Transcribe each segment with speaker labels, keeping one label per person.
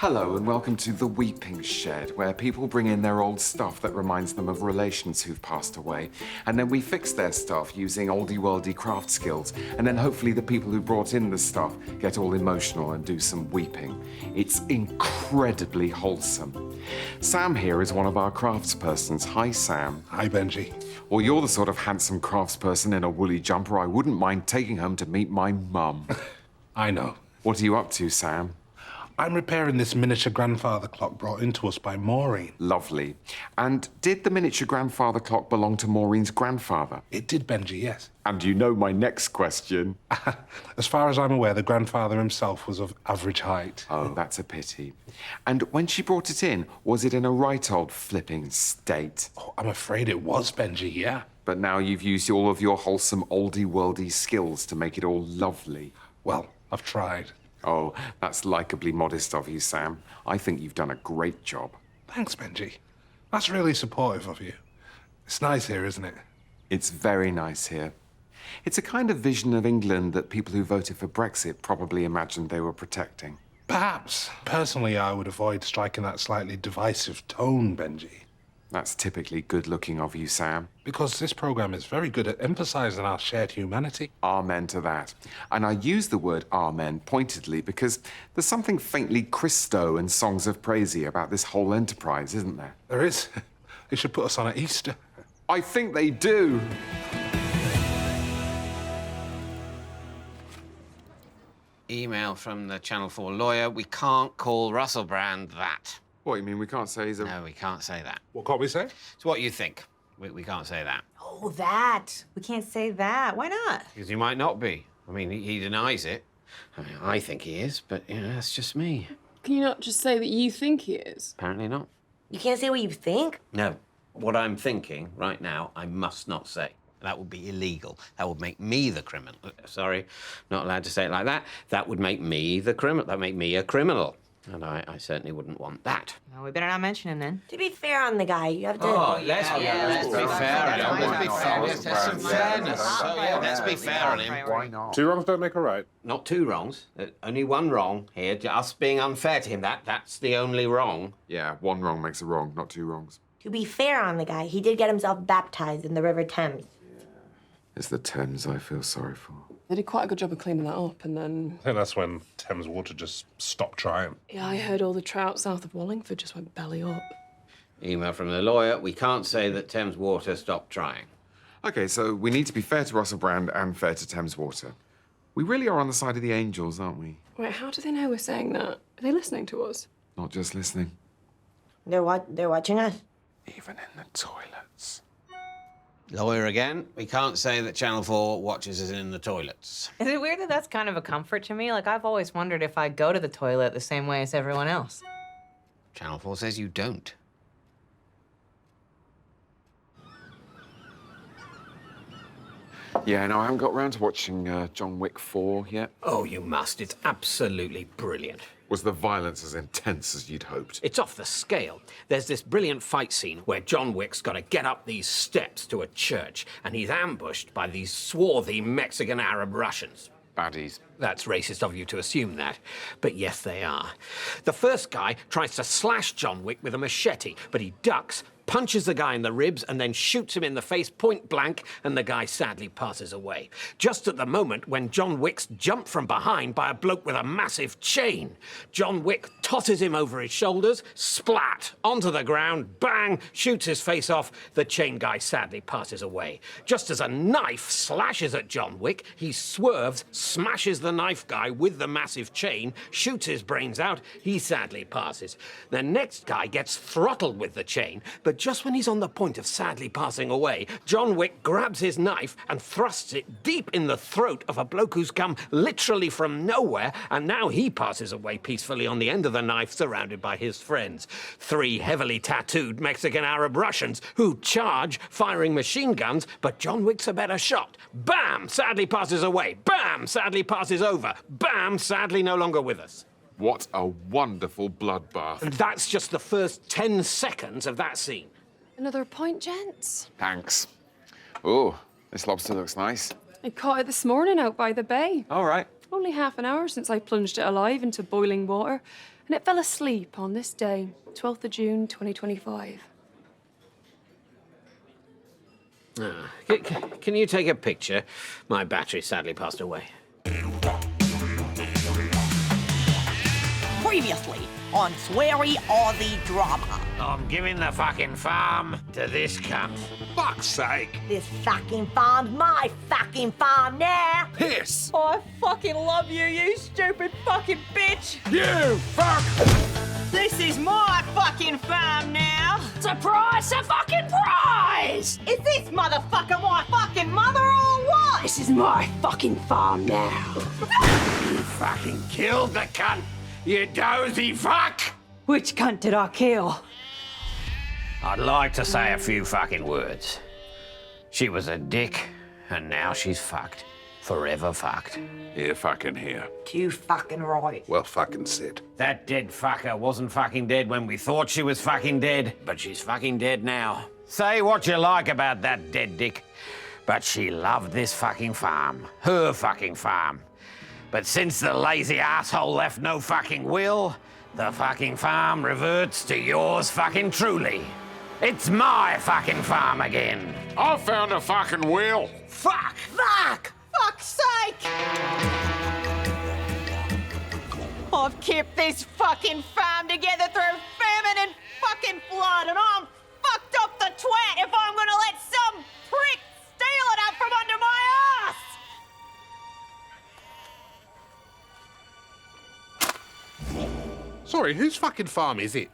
Speaker 1: Hello and welcome to The Weeping Shed, where people bring in their old stuff that reminds them of relations who've passed away. And then we fix their stuff using oldie-worldy craft skills. And then hopefully the people who brought in the stuff get all emotional and do some weeping. It's incredibly wholesome. Sam here is one of our craftspersons. Hi, Sam.
Speaker 2: Hi, Benji.
Speaker 1: Well, you're the sort of handsome craftsperson in a woolly jumper I wouldn't mind taking home to meet my mum.
Speaker 2: I know.
Speaker 1: What are you up to, Sam?
Speaker 2: I'm repairing this miniature grandfather clock brought into us by Maureen.
Speaker 1: Lovely. And did the miniature grandfather clock belong to Maureen's grandfather?
Speaker 2: It did, Benji, yes.
Speaker 1: And you know my next question.
Speaker 2: As far as I'm aware, the grandfather himself was of average height.
Speaker 1: Oh, that's a pity. And when she brought it in, was it in a right old flipping state?
Speaker 2: Oh, I'm afraid it was, Benji, yeah.
Speaker 1: But now you've used all of your wholesome oldie-worldy skills to make it all lovely.
Speaker 2: Well, I've tried.
Speaker 1: Oh, that's likably modest of you, Sam. I think you've done a great job.
Speaker 2: Thanks, Benji. That's really supportive of you. It's nice here, isn't it?
Speaker 1: It's very nice here. It's a kind of vision of England that people who voted for Brexit probably imagined they were protecting.
Speaker 2: Perhaps. Personally, I would avoid striking that slightly divisive tone, Benji.
Speaker 1: That's typically good-looking of you, Sam.
Speaker 2: Because this program is very good at emphasizing our shared humanity.
Speaker 1: Amen to that. And I use the word amen pointedly because there's something faintly Christo and songs of praise about this whole enterprise, isn't there?
Speaker 2: There is. They should put us on at Easter.
Speaker 1: I think they do.
Speaker 3: Email from the Channel 4 lawyer. We can't call Russell Brand that.
Speaker 1: What, you mean we can't say he's a...
Speaker 3: No, we can't say that.
Speaker 2: What can't we say?
Speaker 3: So what you think? We can't say that.
Speaker 4: Oh, that. We can't say that. Why not?
Speaker 3: Because he might not be. I mean, he denies it. I mean, I think he is, but, you know, that's just me.
Speaker 5: Can you not just say that you think he is?
Speaker 3: Apparently not.
Speaker 4: You can't say what you think?
Speaker 3: No. What I'm thinking right now, I must not say. That would be illegal. That would make me the criminal. Sorry, not allowed to say it like that. That would make me the criminal. That would make me a criminal. And I certainly wouldn't want that.
Speaker 4: Well, we better not mention him then. To be fair on the guy, you have to...
Speaker 3: Let's be fair. Let's be fair. There's some fairness. So, yeah, let's be fair on him.
Speaker 1: Why not?
Speaker 2: Two wrongs don't make a right.
Speaker 3: Not two wrongs. Only one wrong here. Us being unfair to him. That's the only wrong.
Speaker 1: Yeah, one wrong makes a wrong, not two wrongs.
Speaker 4: To be fair on the guy, he did get himself baptized in the River Thames.
Speaker 1: It's the Thames I feel sorry for.
Speaker 5: They did quite a good job of cleaning that up, and then...
Speaker 2: I think that's when Thames Water just stopped trying.
Speaker 5: Yeah, I heard all the trout south of Wallingford just went belly up.
Speaker 3: Email from the lawyer. We can't say that Thames Water stopped trying.
Speaker 1: OK, so we need to be fair to Russell Brand and fair to Thames Water. We really are on the side of the angels, aren't we?
Speaker 5: Wait, how do they know we're saying that? Are they listening to us?
Speaker 1: Not just listening.
Speaker 4: They're watching us.
Speaker 1: Even in the toilets.
Speaker 3: Lawyer again. We can't say that Channel 4 watches us in the toilets.
Speaker 6: Is it weird that that's kind of a comfort to me? Like, I've always wondered if I go to the toilet the same way as everyone else.
Speaker 3: Channel 4 says you don't.
Speaker 1: Yeah, no, I haven't got round to watching John Wick 4 yet.
Speaker 7: Oh, you must. It's absolutely brilliant.
Speaker 1: Was the violence as intense as you'd hoped?
Speaker 7: It's off the scale. There's this brilliant fight scene where John Wick's got to get up these steps to a church, and he's ambushed by these swarthy Mexican Arab Russians.
Speaker 1: Baddies.
Speaker 7: That's racist of you to assume that, but yes, they are. The first guy tries to slash John Wick with a machete, but he ducks, punches the guy in the ribs, and then shoots him in the face point blank, and the guy sadly passes away. Just at the moment when John Wick's jumped from behind by a bloke with a massive chain. John Wick tosses him over his shoulders, splat, onto the ground, bang, shoots his face off. The chain guy sadly passes away. Just as a knife slashes at John Wick, he swerves, smashes the knife guy with the massive chain, shoots his brains out, he sadly passes. The next guy gets throttled with the chain, but just when he's on the point of sadly passing away, John Wick grabs his knife and thrusts it deep in the throat of a bloke who's come literally from nowhere, and now he passes away peacefully on the end of the knife, surrounded by his friends. 3 heavily tattooed Mexican Arab Russians who charge, firing machine guns, but John Wick's a better shot. Bam! Sadly passes away. Bam! Sadly passes over. Bam! Sadly no longer with us.
Speaker 1: What a wonderful bloodbath.
Speaker 7: And that's just the first 10 seconds of that scene.
Speaker 5: Another point, gents?
Speaker 1: Thanks. Oh, this lobster looks nice.
Speaker 5: I caught it this morning out by the bay.
Speaker 1: All right.
Speaker 5: Only half an hour since I plunged it alive into boiling water. And it fell asleep on this day, 12th of June, 2025.
Speaker 7: Can you take a picture? My battery sadly passed away.
Speaker 8: Previously on Sweary Aussie Drama.
Speaker 7: I'm giving the fucking farm to this cunt.
Speaker 2: Fuck's sake!
Speaker 4: This fucking farm's my fucking farm now.
Speaker 2: Piss!
Speaker 8: I fucking love you, you stupid fucking bitch!
Speaker 2: You fuck!
Speaker 8: This is my fucking farm now!
Speaker 5: Surprise! A fucking prize!
Speaker 8: Is this motherfucker my fucking mother or what?
Speaker 5: This is my fucking farm now.
Speaker 7: You fucking killed the cunt, you dozy fuck!
Speaker 8: Which cunt did I kill?
Speaker 7: I'd like to say a few fucking words. She was a dick, and now she's fucked. Forever fucked.
Speaker 2: Here, fucking here.
Speaker 4: Too fucking right.
Speaker 2: Well fucking said.
Speaker 7: That dead fucker wasn't fucking dead when we thought she was fucking dead, but she's fucking dead now. Say what you like about that dead dick, but she loved this fucking farm. Her fucking farm. But since the lazy asshole left no fucking will, the fucking farm reverts to yours fucking truly. It's my fucking farm again.
Speaker 2: I found a fucking wheel.
Speaker 7: Fuck!
Speaker 8: Fuck! Fuck's sake! I've kept this fucking farm together through famine and fucking flood, and I'm fucked up the twat if I'm gonna let some prick steal it out from under my ass!
Speaker 2: Sorry, whose fucking farm is it?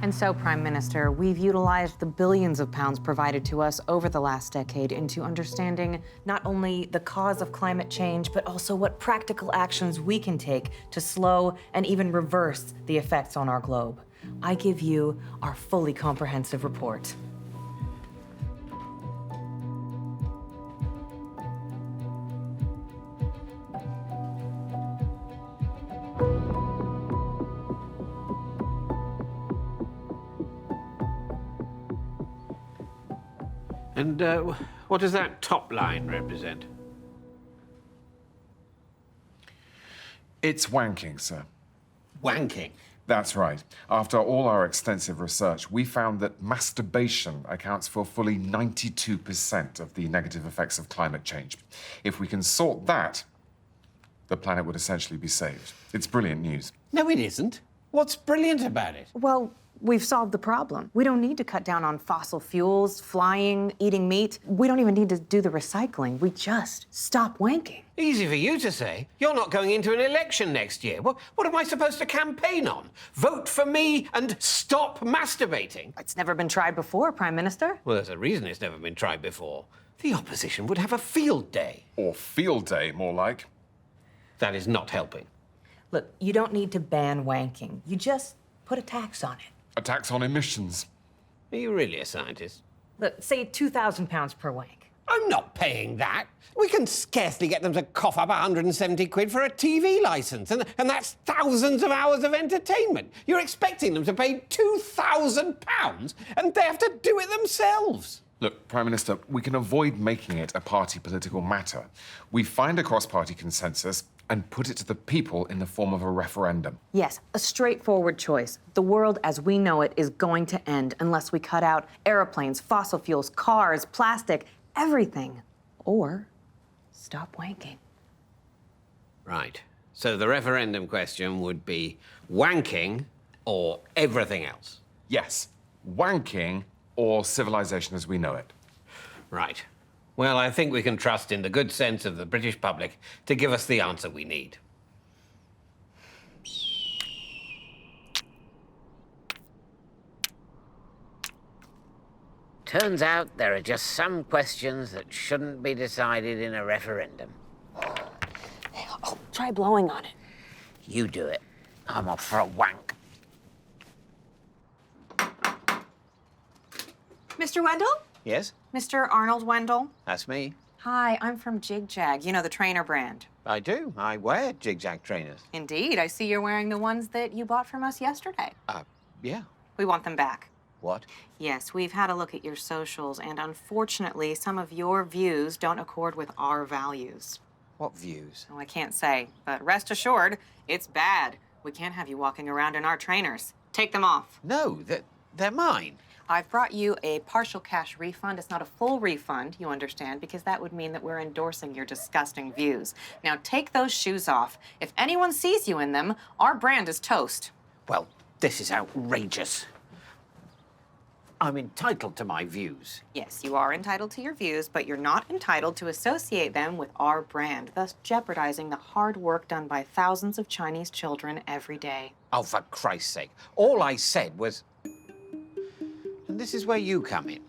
Speaker 6: And so, Prime Minister, we've utilized the billions of pounds provided to us over the last decade into understanding not only the cause of climate change, but also what practical actions we can take to slow and even reverse the effects on our globe. I give you our fully comprehensive report.
Speaker 7: And what does that top line represent?
Speaker 1: It's wanking, sir.
Speaker 7: Wanking.
Speaker 1: That's right. After all our extensive research, we found that masturbation accounts for fully 92% of the negative effects of climate change. If we can sort that, the planet would essentially be saved. It's brilliant news.
Speaker 7: No, it isn't. What's brilliant about it?
Speaker 6: Well, we've solved the problem. We don't need to cut down on fossil fuels, flying, eating meat. We don't even need to do the recycling. We just stop wanking.
Speaker 7: Easy for you to say. You're not going into an election next year. What am I supposed to campaign on? Vote for me and stop masturbating?
Speaker 6: It's never been tried before, Prime Minister.
Speaker 7: Well, there's a reason it's never been tried before. The opposition would have a field day.
Speaker 1: Or field day, more like.
Speaker 7: That is not helping.
Speaker 6: Look, you don't need to ban wanking. You just put a tax on it.
Speaker 1: A tax on emissions.
Speaker 7: Are you really a scientist?
Speaker 6: Look, say £2,000 per wank.
Speaker 7: I'm not paying that. We can scarcely get them to cough up 170 quid for a TV licence, and that's thousands of hours of entertainment. You're expecting them to pay £2,000, and they have to do it themselves.
Speaker 1: Look, Prime Minister, we can avoid making it a party political matter. We find a cross-party consensus and put it to the people in the form of a referendum.
Speaker 6: Yes, a straightforward choice. The world as we know it is going to end unless we cut out airplanes, fossil fuels, cars, plastic, everything. Or stop wanking.
Speaker 7: Right. So the referendum question would be wanking or everything else?
Speaker 1: Yes, wanking or civilization as we know it.
Speaker 7: Right. Well, I think we can trust in the good sense of the British public to give us the answer we need.
Speaker 9: Turns out there are just some questions that shouldn't be decided in a referendum.
Speaker 5: Oh, try blowing on it.
Speaker 9: You do it. I'm off for a wank.
Speaker 6: Mr. Wendell?
Speaker 3: Yes,
Speaker 6: Mr. Arnold Wendell?
Speaker 3: that's me.
Speaker 6: Hi, I'm from Jig Jag, you know, the trainer brand.
Speaker 3: I do. I wear Jig Jag trainers.
Speaker 6: Indeed, I see you're wearing the ones that you bought from us yesterday.
Speaker 3: Yeah.
Speaker 6: We want them back.
Speaker 3: What?
Speaker 6: Yes, we've had a look at your socials, and unfortunately, some of your views don't accord with our values.
Speaker 3: What views?
Speaker 6: Oh, I can't say, but rest assured, it's bad. We can't have you walking around in our trainers. Take them off.
Speaker 3: No, they're mine.
Speaker 6: I've brought you a partial cash refund. It's not a full refund, you understand, because that would mean that we're endorsing your disgusting views. Now, take those shoes off. If anyone sees you in them, our brand is toast.
Speaker 7: Well, this is outrageous. I'm entitled to my views.
Speaker 6: Yes, you are entitled to your views, but you're not entitled to associate them with our brand, thus jeopardizing the hard work done by thousands of Chinese children every day.
Speaker 3: Oh, for Christ's sake. All I said was... And this is where you come in.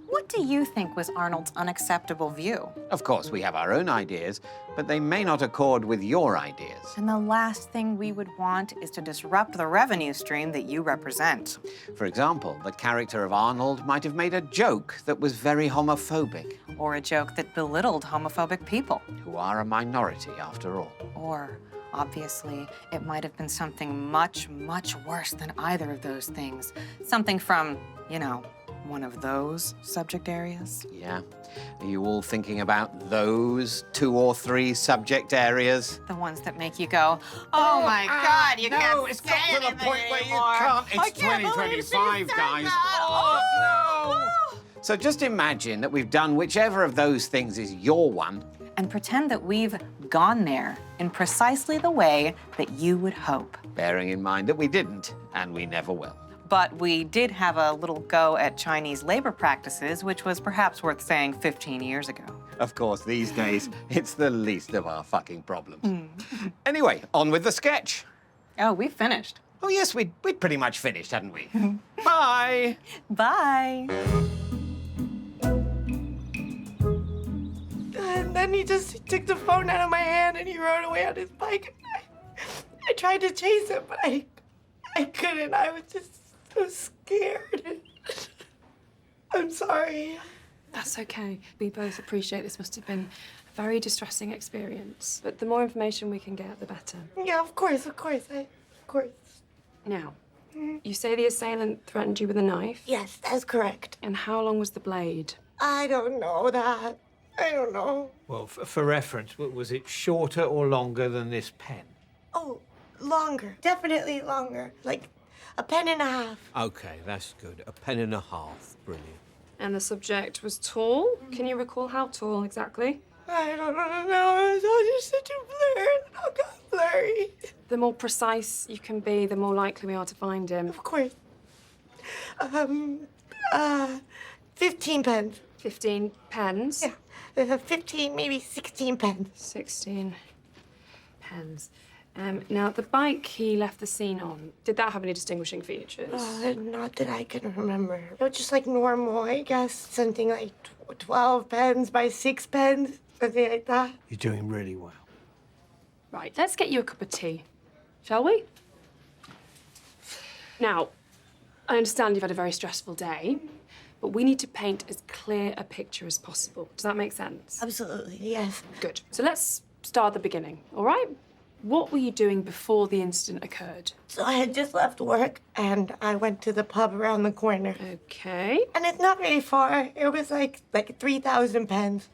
Speaker 6: What do you think was Arnold's unacceptable view?
Speaker 3: Of course, we have our own ideas, but they may not accord with your ideas.
Speaker 6: And the last thing we would want is to disrupt the revenue stream that you represent.
Speaker 3: For example, the character of Arnold might have made a joke that was very homophobic.
Speaker 6: Or a joke that belittled homophobic people.
Speaker 3: Who are a minority, after all.
Speaker 6: Or, obviously, it might have been something much, much worse than either of those things. Something from, you know, one of those subject areas.
Speaker 3: Yeah? Are you all thinking about those 2 or 3 subject areas?
Speaker 6: The ones that make you go, oh my God, you can't
Speaker 7: No, it's got to the point where you can't. It's
Speaker 8: can't believe
Speaker 7: 2025,
Speaker 8: she said
Speaker 7: guys.
Speaker 8: that.
Speaker 7: Oh, no!
Speaker 3: So just imagine that we've done whichever of those things is your one.
Speaker 6: And pretend that we've gone there in precisely the way that you would hope.
Speaker 3: Bearing in mind that we didn't, and we never will.
Speaker 6: But we did have a little go at Chinese labor practices, which was perhaps worth saying 15 years ago.
Speaker 3: Of course, these days, it's the least of our fucking problems. Anyway, on with the sketch.
Speaker 6: Oh, we finished.
Speaker 3: Oh, yes, we'd pretty much finished, hadn't we? Bye.
Speaker 6: Bye.
Speaker 4: And then he took the phone out of my hand and he rode away on his bike. I tried to chase him, but I couldn't. I was just so scared. I'm sorry.
Speaker 5: That's okay. We both appreciate this must have been a very distressing experience. But the more information we can get, the better.
Speaker 4: Yeah, of course.
Speaker 5: Now, you say the assailant threatened you with a knife?
Speaker 4: Yes, that's correct.
Speaker 5: And how long was the blade?
Speaker 4: I don't know that. I don't know.
Speaker 7: Well, for reference, was it shorter or longer than this pen?
Speaker 4: Oh, longer. Definitely longer. Like a pen and a half.
Speaker 7: Okay, that's good. A pen and a half. Brilliant.
Speaker 5: And the subject was tall? Can you recall how tall exactly?
Speaker 4: I don't know. It was all just such a blur. It all got blurry.
Speaker 5: The more precise you can be, the more likely we are to find him.
Speaker 4: Of course. 15 pens.
Speaker 5: 15 pens?
Speaker 4: Yeah. 15, maybe 16 pens.
Speaker 5: 16 pens. Now, the bike he left the scene on, did that have any distinguishing features?
Speaker 4: Not that I can remember. It was just like normal, I guess. Something like 12 pens by 6 pens, something like that.
Speaker 7: You're doing really well.
Speaker 5: Right, let's get you a cup of tea, shall we? Now, I understand you've had a very stressful day, but we need to paint as clear a picture as possible. Does that make sense?
Speaker 4: Absolutely, yes.
Speaker 5: Good. So let's start at the beginning, all right? What were you doing before the incident occurred?
Speaker 4: So I had just left work, and I went to the pub around the corner.
Speaker 5: Okay.
Speaker 4: And it's not very far. It was like 3,000 pens.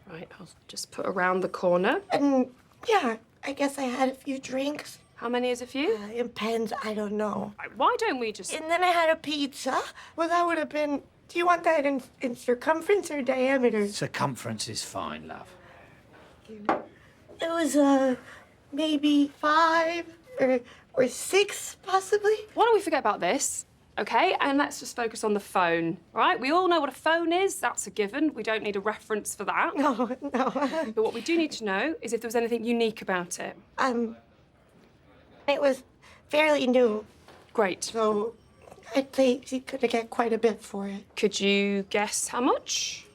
Speaker 5: Right, I'll just put around the corner.
Speaker 4: And yeah, I guess I had a few drinks.
Speaker 5: How many is a few?
Speaker 4: In pens, I don't know.
Speaker 5: Right, why don't we just...
Speaker 4: And then I had a pizza. Well, that would have been... Do you want that in circumference or diameter?
Speaker 7: Circumference is fine, love.
Speaker 4: It was, maybe 5 or 6, possibly.
Speaker 5: Why don't we forget about this, okay? And let's just focus on the phone, all right? We all know what a phone is. That's a given. We don't need a reference for that.
Speaker 4: No.
Speaker 5: But what we do need to know is if there was anything unique about it.
Speaker 4: It was fairly new.
Speaker 5: Great.
Speaker 4: So I'd say she could get quite a bit for it.
Speaker 5: Could you guess how much?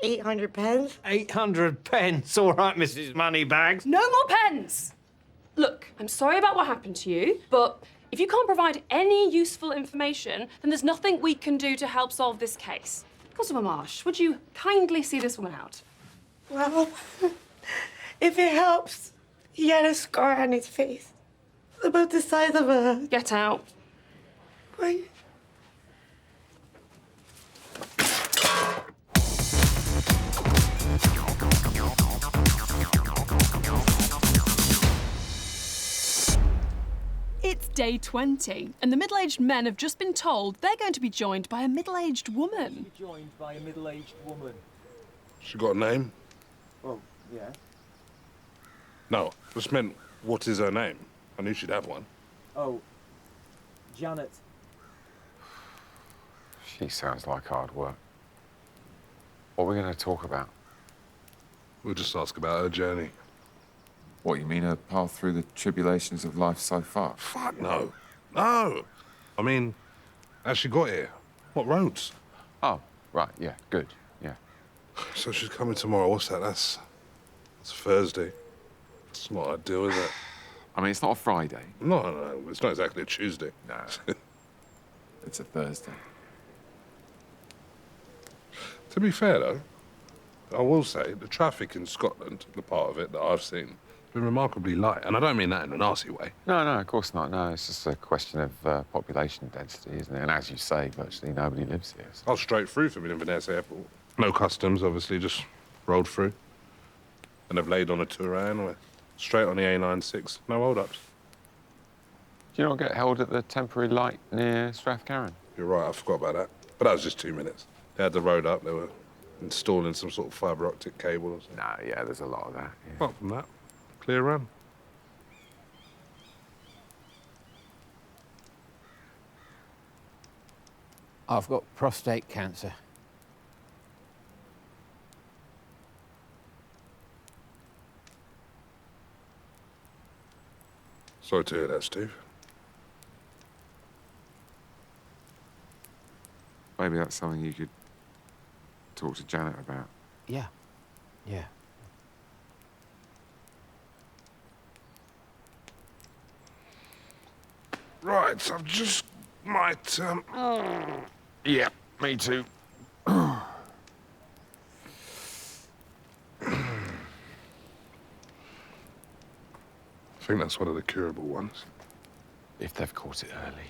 Speaker 4: 800 pens.
Speaker 7: 800 pence. All right, Mrs. Moneybags.
Speaker 5: No more pens! Look, I'm sorry about what happened to you, but if you can't provide any useful information, then there's nothing we can do to help solve this case. Constable Marsh, would you kindly see this woman out?
Speaker 4: Well, if it helps, he had a scar on his face. About the size of a...
Speaker 5: Get out.
Speaker 4: Wait.
Speaker 10: It's day 20, and the middle-aged men have just been told they're going to be joined by a middle-aged woman.
Speaker 11: Joined by a middle-aged woman.
Speaker 2: She got a name?
Speaker 11: Well, yeah.
Speaker 2: No, just meant, what is her name? I knew she'd have one.
Speaker 11: Oh, Janet.
Speaker 1: She sounds like hard work. What are we going to talk about?
Speaker 2: We'll just ask about her journey.
Speaker 1: What, you mean her path through the tribulations of life so far?
Speaker 2: Fuck no. No. I mean, as she got here, what roads?
Speaker 1: Oh, right, yeah, good, yeah.
Speaker 2: So she's coming tomorrow. What's that? That's Thursday. It's not ideal, is it?
Speaker 1: I mean, it's not a Friday.
Speaker 2: No. It's not exactly a Tuesday.
Speaker 1: No. It's a Thursday.
Speaker 2: To be fair, though, I will say the traffic in Scotland, the part of it that I've seen, has been remarkably light. And I don't mean that in a nasty way.
Speaker 1: No, of course not. No, it's just a question of population density, isn't it? And as you say, virtually nobody lives here. So.
Speaker 2: I was straight through from Inverness Airport. No customs, obviously, just rolled through. And they've laid on a Touran, we're straight on the A96, no hold-ups.
Speaker 1: Do you not get held at the temporary light near Strathcarron?
Speaker 2: You're right, I forgot about that. But that was just 2 minutes. They had the road up, they were installing some sort of fibre optic cable or something.
Speaker 1: No, yeah, there's a lot of that. Yeah.
Speaker 2: Apart from that, clear run.
Speaker 3: I've got prostate cancer.
Speaker 2: Sorry to hear that, Steve.
Speaker 1: Maybe that's something you could talk to Janet about.
Speaker 3: Yeah.
Speaker 2: Right, I've just might,
Speaker 1: Yeah, me too.
Speaker 2: I think that's one of the curable ones.
Speaker 1: If they've caught it early.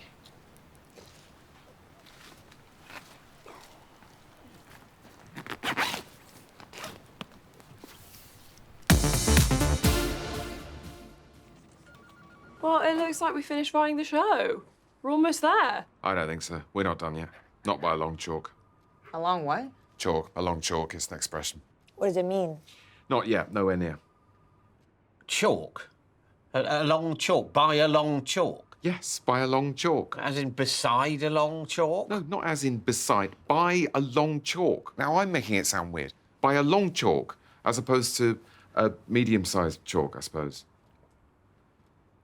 Speaker 5: Well, it looks like we finished writing the show. We're almost there.
Speaker 1: I don't think so. We're not done yet. Not by a long chalk.
Speaker 6: A long what?
Speaker 1: Chalk. A long chalk is an expression.
Speaker 4: What does it mean?
Speaker 1: Not yet. Nowhere near.
Speaker 3: Chalk? A long chalk? By a long chalk?
Speaker 1: Yes, by a long chalk.
Speaker 3: As in beside a long chalk?
Speaker 1: No, not as in beside. By a long chalk. Now, I'm making it sound weird. By a long chalk, as opposed to a medium-sized chalk, I suppose.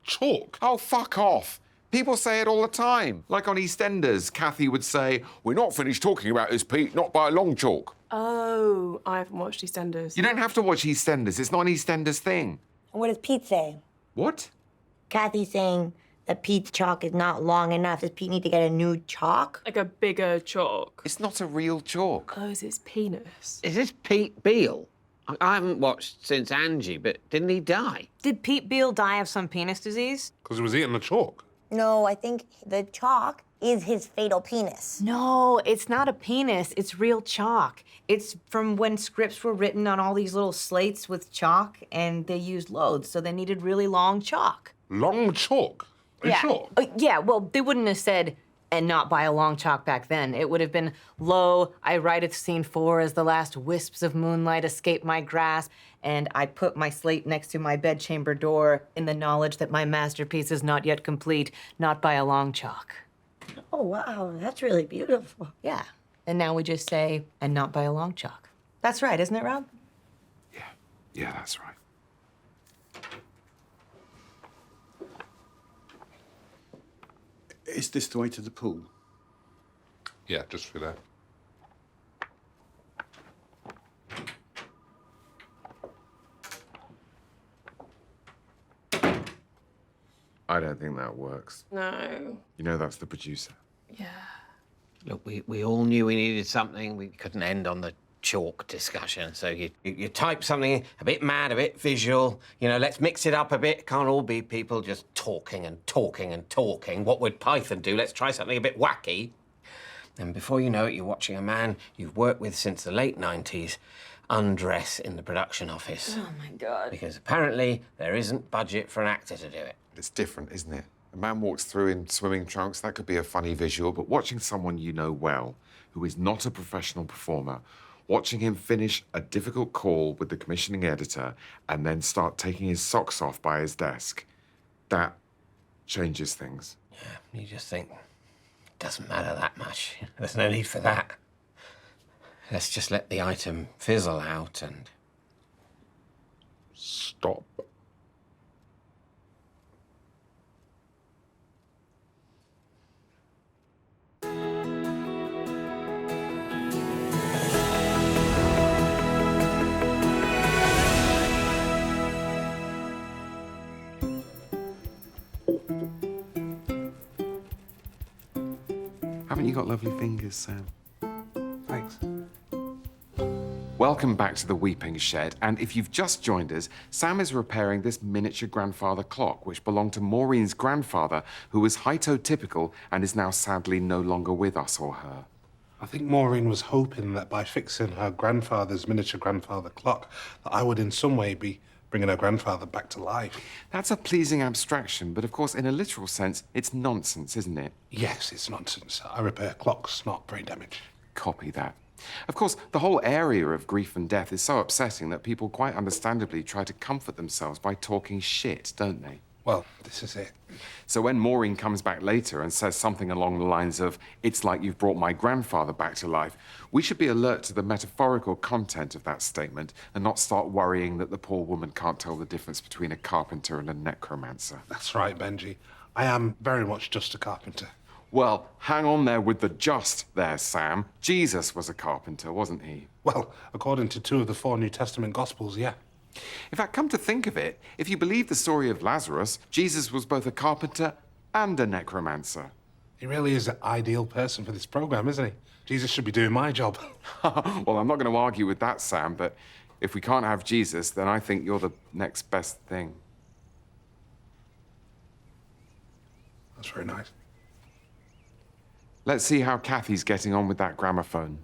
Speaker 2: Chalk?
Speaker 1: Oh, fuck off. People say it all the time. Like on EastEnders, Kathy would say, "We're not finished talking about this, Pete, not by a long chalk."
Speaker 5: Oh, I haven't watched EastEnders.
Speaker 1: You don't have to watch EastEnders. It's not an EastEnders thing.
Speaker 4: And what does Pete say?
Speaker 1: What?
Speaker 4: Kathy's saying that Pete's chalk is not long enough. Does Pete need to get a new chalk?
Speaker 5: Like a bigger chalk.
Speaker 1: It's not a real chalk.
Speaker 5: Oh, is his penis?
Speaker 3: Is this Pete Beale? I haven't watched since Angie, but didn't he die?
Speaker 6: Did Pete Beale die of some penis disease?
Speaker 2: Because he was eating the chalk.
Speaker 4: No, I think the chalk is his fatal penis.
Speaker 6: No, it's not a penis. It's real chalk. It's from when scripts were written on all these little slates with chalk, and they used loads, so they needed really long chalk.
Speaker 2: Long chalk? Are you sure?
Speaker 6: Yeah, well, they wouldn't have said, "and not by a long chalk" back then. It would have been, "Lo, I writeth scene 4 as the last wisps of moonlight escape my grasp, and I put my slate next to my bedchamber door in the knowledge that my masterpiece is not yet complete, not by a long chalk."
Speaker 4: Oh, wow, that's really beautiful.
Speaker 6: Yeah, and now we just say, "and not by a long chalk." That's right, isn't it, Rob?
Speaker 1: Yeah, that's right.
Speaker 12: Is this the way to the pool?
Speaker 2: Yeah, just through there.
Speaker 1: I don't think that works.
Speaker 5: No.
Speaker 1: You know that's the producer.
Speaker 5: Yeah.
Speaker 3: Look, we all knew we needed something. We couldn't end on the chalk discussion. So you type something a bit mad, a bit visual, let's mix it up a bit. Can't all be people just talking and talking and talking. What would Python do? Let's try something a bit wacky. And before you know it, you're watching a man you've worked with since the late 90s undress in the production office.
Speaker 6: Oh, my God.
Speaker 3: Because apparently there isn't budget for an actor to do it.
Speaker 1: It's different, isn't it? A man walks through in swimming trunks, that could be a funny visual, but watching someone you know well, who is not a professional performer, watching him finish a difficult call with the commissioning editor and then start taking his socks off by his desk, that changes things.
Speaker 3: Yeah, you just think, it doesn't matter that much. There's no need for that. Let's just let the item fizzle out and...
Speaker 2: Stop.
Speaker 1: Haven't you got lovely fingers, Sam?
Speaker 2: Thanks.
Speaker 1: Welcome back to the Weeping Shed, and if you've just joined us, Sam is repairing this miniature grandfather clock, which belonged to Maureen's grandfather, who was hytotypical and is now sadly no longer with us or her.
Speaker 2: I think Maureen was hoping that by fixing her grandfather's miniature grandfather clock, that I would in some way be bringing her grandfather back to life.
Speaker 1: That's a pleasing abstraction, but of course, in a literal sense, it's nonsense, isn't it?
Speaker 2: Yes, it's nonsense. I repair clocks, not brain damage.
Speaker 1: Copy that. Of course, the whole area of grief and death is so upsetting that people quite understandably try to comfort themselves by talking shit, don't they?
Speaker 2: Well, this is it.
Speaker 1: So when Maureen comes back later and says something along the lines of, "It's like you've brought my grandfather back to life," we should be alert to the metaphorical content of that statement and not start worrying that the poor woman can't tell the difference between a carpenter and a necromancer.
Speaker 2: That's right, Benji. I am very much just a carpenter.
Speaker 1: Well, hang on there with the just there, Sam. Jesus was a carpenter, wasn't he?
Speaker 2: Well, according to 2 of the 4 New Testament Gospels, yeah.
Speaker 1: In fact, come to think of it, if you believe the story of Lazarus, Jesus was both a carpenter and a necromancer.
Speaker 2: He really is the ideal person for this program, isn't he? Jesus should be doing my job.
Speaker 1: Well, I'm not going to argue with that, Sam, but if we can't have Jesus, then I think you're the next best thing.
Speaker 2: That's very nice.
Speaker 1: Let's see how Kathy's getting on with that gramophone.